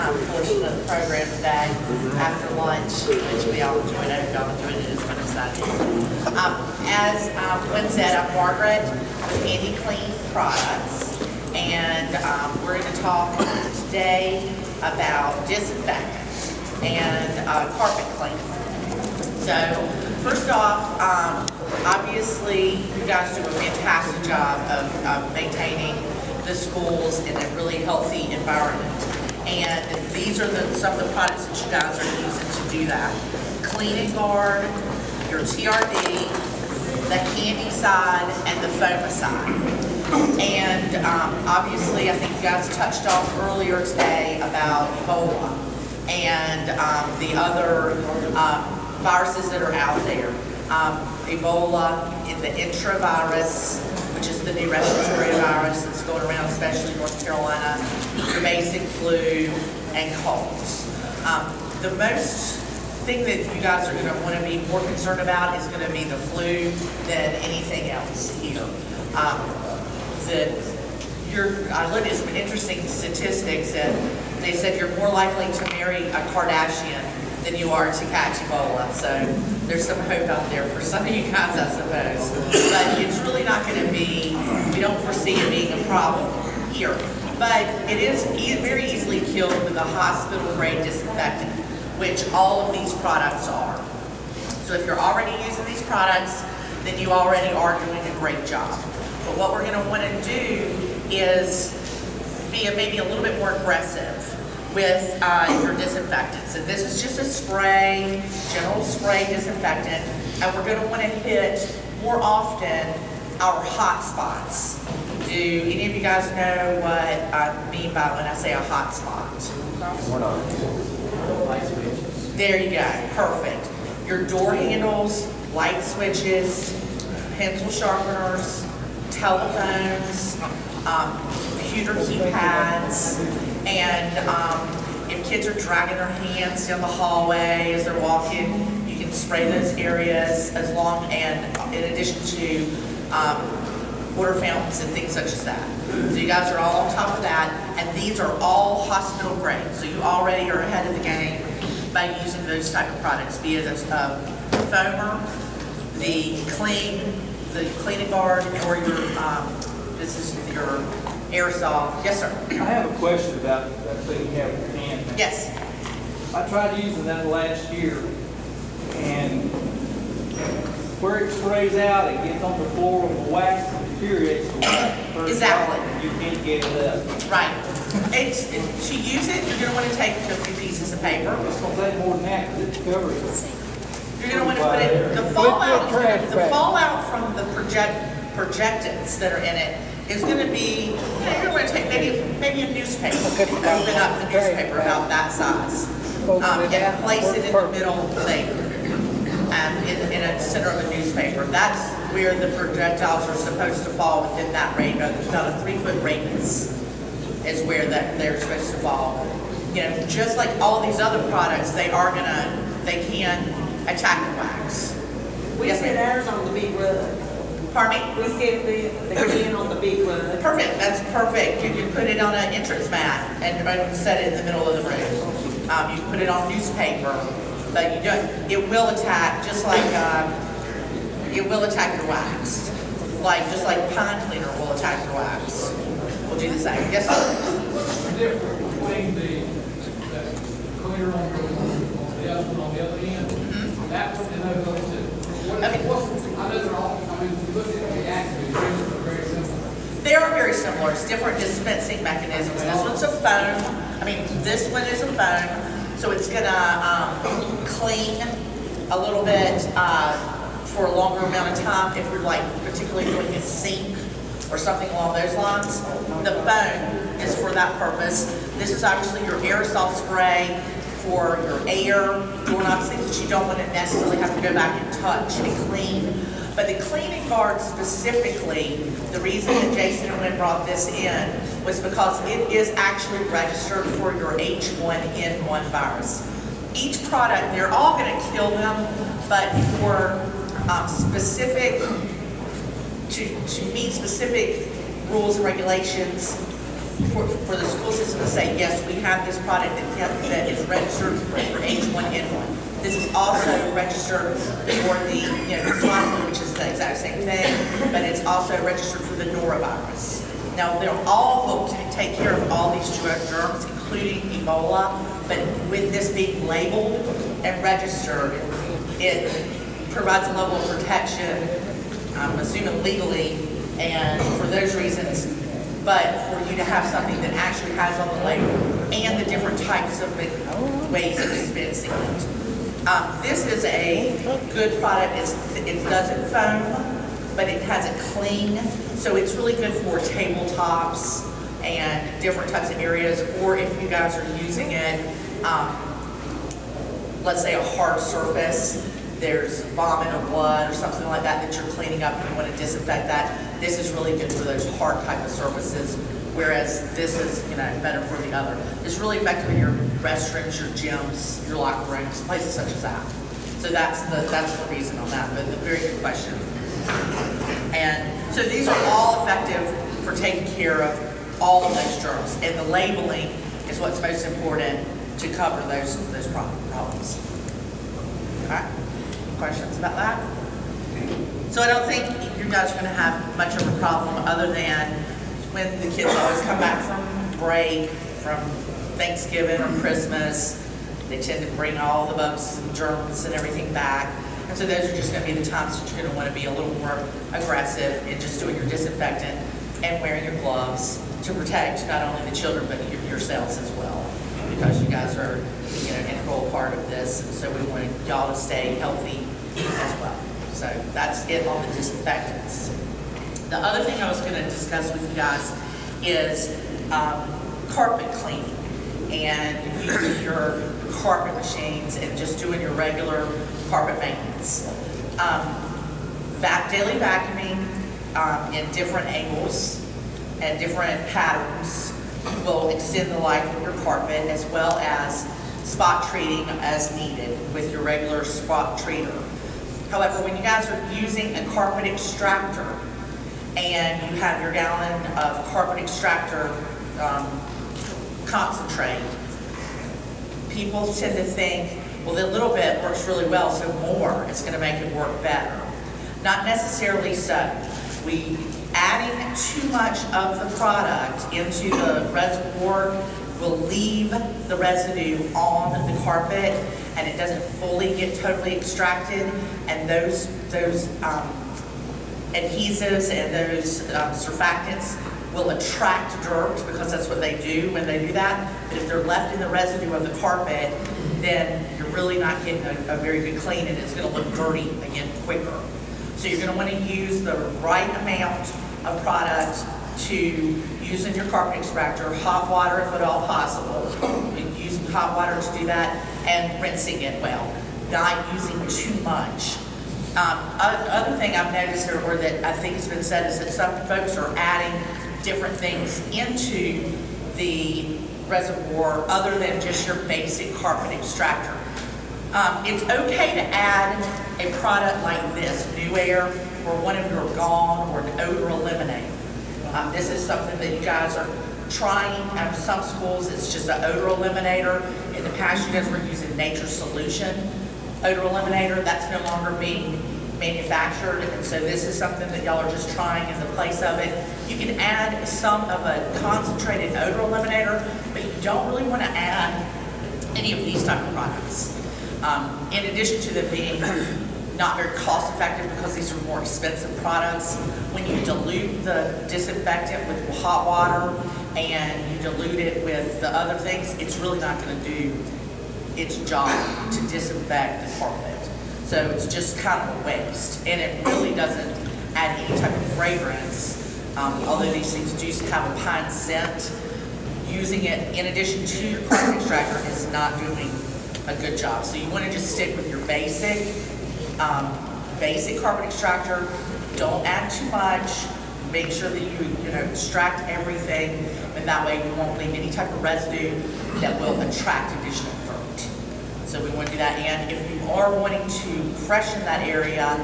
lunchtime portion of the program today after lunch, which we all enjoyed. I hope y'all enjoyed it as much as I did. As Gwen said, I'm Margaret with Andy Clean Products, and we're going to talk today about disinfectants and carpet cleaning. So first off, obviously you guys do a fantastic job of maintaining the schools in a really healthy environment. And these are some of the products that you guys are using to do that. Clean and Guard, your TRD, the candy side, and the foam side. And obviously I think you guys touched on earlier today about Ebola and the other viruses that are out there. Ebola, the intravirus, which is the new respiratory virus that's going around, especially in North Carolina, your basic flu, and colds. The most thing that you guys are going to want to be more concerned about is going to be the flu than anything else here. I looked at some interesting statistics, and they said you're more likely to marry a Kardashian than you are to catch Ebola. So there's some hope out there for some of you guys, I suppose. But it's really not going to be, we don't foresee it being a problem here. But it is very easily killed with a hospital-grade disinfectant, which all of these products are. So if you're already using these products, then you already are doing a great job. But what we're going to want to do is be maybe a little bit more aggressive with your disinfectants. And this is just a spray, general spray disinfectant, and we're going to want to hit more often our hot spots. Do any of you guys know what I mean by when I say a hot spot? There you go, perfect. Your door handles, light switches, pencil sharpeners, telephones, computer keypads, and if kids are dragging their hands down the hallway as they're walking, you can spray those areas and in addition to water fountains and things such as that. So you guys are all on top of that, and these are all hospital grade. So you already are ahead of the game by using those type of products, be it a foamer, the Clean and Guard, or your this is your aerosol. Yes, sir. I have a question about that thing you have in your hand. Yes. I tried using that last year, and where it sprays out, it gets on the floor with the wax and deteriorates the wax. Exactly. You can't get it up. Right. To use it, you're going to want to take a few pieces of paper. It's going to take more than that because it covers it. You're going to want to put it, the fallout from the projectants that are in it is going to be, you're going to take maybe a newspaper, open up the newspaper about that size, and place it in the middle there, in a center of a newspaper. That's where the projectiles are supposed to fall within that radius. About a 3-foot radius is where they're supposed to fall. You know, just like all these other products, they can attack the wax. We set ours on the big rug. Pardon me? We set the can on the big rug. Perfect, that's perfect. You can put it on an entrance mat and set it in the middle of the room. You can put it on newspaper, but you don't. It will attack, just like it will attack your wax. Just like pine cleaner will attack your wax. We'll do the same. Yes, sir. The difference between the cleaner on the other one on the other end, that one and those other two. I know they're all, I mean, if you look at the active, they're very similar. They are very similar. It's different dispensing mechanisms. This one's a foam. I mean, this one is a foam, so it's gonna clean a little bit for a longer amount of time. If you're particularly doing a sink or something along those lines, the foam is for that purpose. This is obviously your aerosol spray for your air, doorknobs, things that you don't want to necessarily have to go back and touch and clean. But the Clean and Guard specifically, the reason that Jason and Lynn brought this in was because it is actually registered for your H1N1 virus. Each product, they're all going to kill them, but for to meet specific rules and regulations, for the school system to say, yes, we have this product that is registered for H1N1. This is also registered for the, swine, which is the exact same thing, but it's also registered for the norovirus. Now, they'll all take care of all these germs, including Ebola, but with this being labeled and registered, it provides a level of protection, I'm assuming legally, and for those reasons, but for you to have something that actually has on the label and the different types of ways of dispensing it. This is a good product. It doesn't foam, but it has it clean, so it's really good for tabletops and different types of areas, or if you guys are using it, let's say a hard surface, there's vomit or blood or something like that that you're cleaning up and you want to disinfect that. This is really good for those hard type of surfaces, whereas this is, better for the other. It's really effective in your restrooms, your gyms, your locker rooms, places such as that. So that's the reason on that, but a very good question. And so these are all effective for taking care of all of those germs, and the labeling is what's most important to cover those problems. Okay? Questions about that? So I don't think you guys are going to have much of a problem other than when the kids always come back from break, from Thanksgiving or Christmas, they tend to bring all the bugs and germs and everything back. And so those are just going to be the times that you're going to want to be a little more aggressive in just doing your disinfectant and wearing your gloves to protect not only the children but yourselves as well, because you guys are an integral part of this, and so we want y'all to stay healthy as well. So that's it on the disinfectants. The other thing I was going to discuss with you guys is carpet cleaning and using your carpet machines and just doing your regular carpet maintenance. Daily vacuuming in different angles and different patterns will extend the life of your carpet, as well as spot treating as needed with your regular spot treater. However, when you guys are using a carpet extractor and you have your gallon of carpet extractor concentrate, people tend to think, well, the little bit works really well, so more is going to make it work better. Not necessarily so. Adding too much of the product into the reservoir will leave the residue on the carpet, and it doesn't fully get totally extracted, and those adhesives and those surfactants will attract dirt, because that's what they do when they do that. But if they're left in the residue of the carpet, then you're really not getting a very good clean, and it's going to look dirty again quicker. So you're going to want to use the right amount of product to use in your carpet extractor, hot water if at all possible, using hot water to do that, and rinsing it well, not using too much. Other thing I've noticed, or that I think has been said, is that some folks are adding different things into the reservoir other than just your basic carpet extractor. It's okay to add a product like this, New Air, or one of your Gone, or an odor eliminator. This is something that you guys are trying. At some schools, it's just an odor eliminator. In the past, you guys were using Nature Solution odor eliminator. That's no longer being manufactured, and so this is something that y'all are just trying in the place of it. You can add some of a concentrated odor eliminator, but you don't really want to add any of these type of products. In addition to them being not very cost effective because these are more expensive products, when you dilute the disinfectant with hot water and you dilute it with the other things, it's really not going to do its job to disinfect the carpet. So it's just kind of a waste, and it really doesn't add any type of fragrance, although these things do have a pine scent. Using it in addition to your carpet extractor is not doing a good job. So you want to just stick with your basic carpet extractor. Don't add too much. Make sure that you extract everything, and that way you won't leave any type of residue that will attract additional dirt. So we want to do that. And if you are wanting to freshen that area,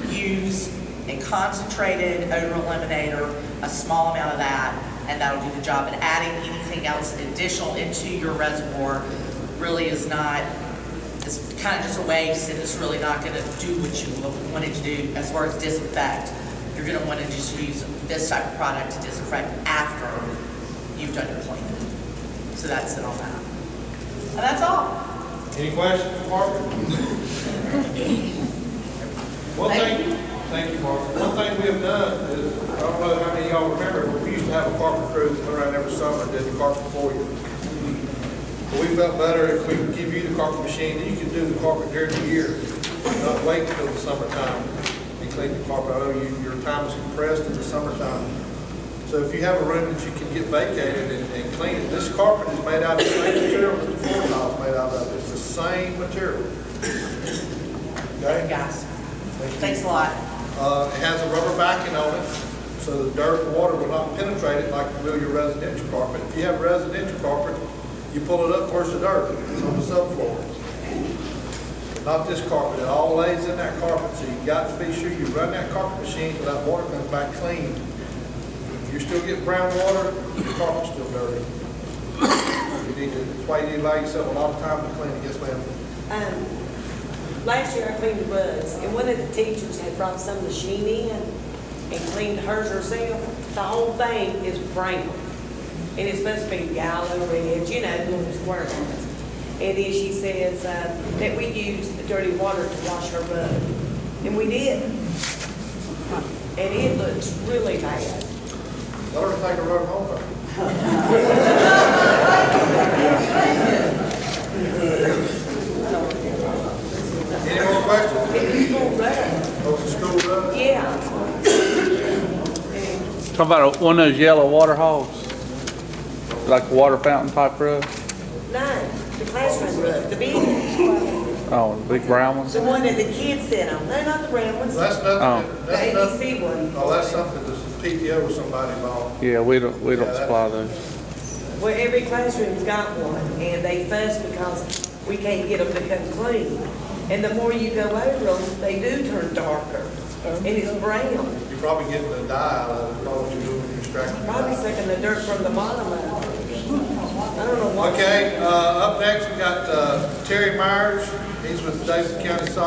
use a concentrated odor eliminator, a small amount of that, and that'll do the job. And adding anything else additional into your reservoir really is not, it's kind of just a waste, and it's really not gonna do what you wanted to do as far as disinfect. You're gonna wanna just use this type of product to disinfect after you've done your cleaning. So that's it on that. And that's all. Any questions, Margaret? Thank you, Margaret. One thing we have done is, I don't know how many of y'all remember, but we used to have a carpet crew that went around every summer and did the carpet for you. But we felt better if we could give you the carpet machine, and you could do the carpet during the year, not wait until the summertime and clean the carpet. I know your time is compressed in the summertime. So if you have a room that you can get vacated and clean it, this carpet is made out of the same material that the floor tile is made out of. It's the same material. Okay? Guys, thanks a lot. It has a rubber backing on it, so the dirt and water will not penetrate it like you will your residential carpet. If you have residential carpet, you pull it up, where's the dirt? It's on the subfloor. Not this carpet. It all lays in that carpet, so you've got to be sure you run that carpet machine so that water comes back clean. If you still get brown water, the carpet's still dirty. You need to, that's why you need to allow yourself a lot of time to clean it. Yes, ma'am. Last year I cleaned the rugs, and one of the teachers had brought some machine in and cleaned hers herself. The whole thing is brown. And it's supposed to be yellow, red, you know, little square ones. And then she says that we use the dirty water to wash her rug. And we did. And it looks really bad. Tell her to take a rug home with her. Any more questions? It's school rug. Oh, it's a school rug? Yeah. Talking about one of those yellow water hogs, like a water fountain type rug. No, the classroom rug, the big one. Oh, the big brown ones. The one that the kids sit on. No, not the brown ones. That's The nothing, that's nothing. ABC one. Oh, that's something that's PTO or somebody bought. Yeah, we don't Yeah, supply those. Well, every classroom's got one, and they fuss because we can't get them to come clean. And the more you go over them, they do turn darker, and it's brown. You're probably getting the dye out of it, probably what you're doing when you're extracting the Probably dye. sucking the dirt from the bottom of it. I don't know what. Okay, up next we got Terry Myers. He's with Davidson County Solid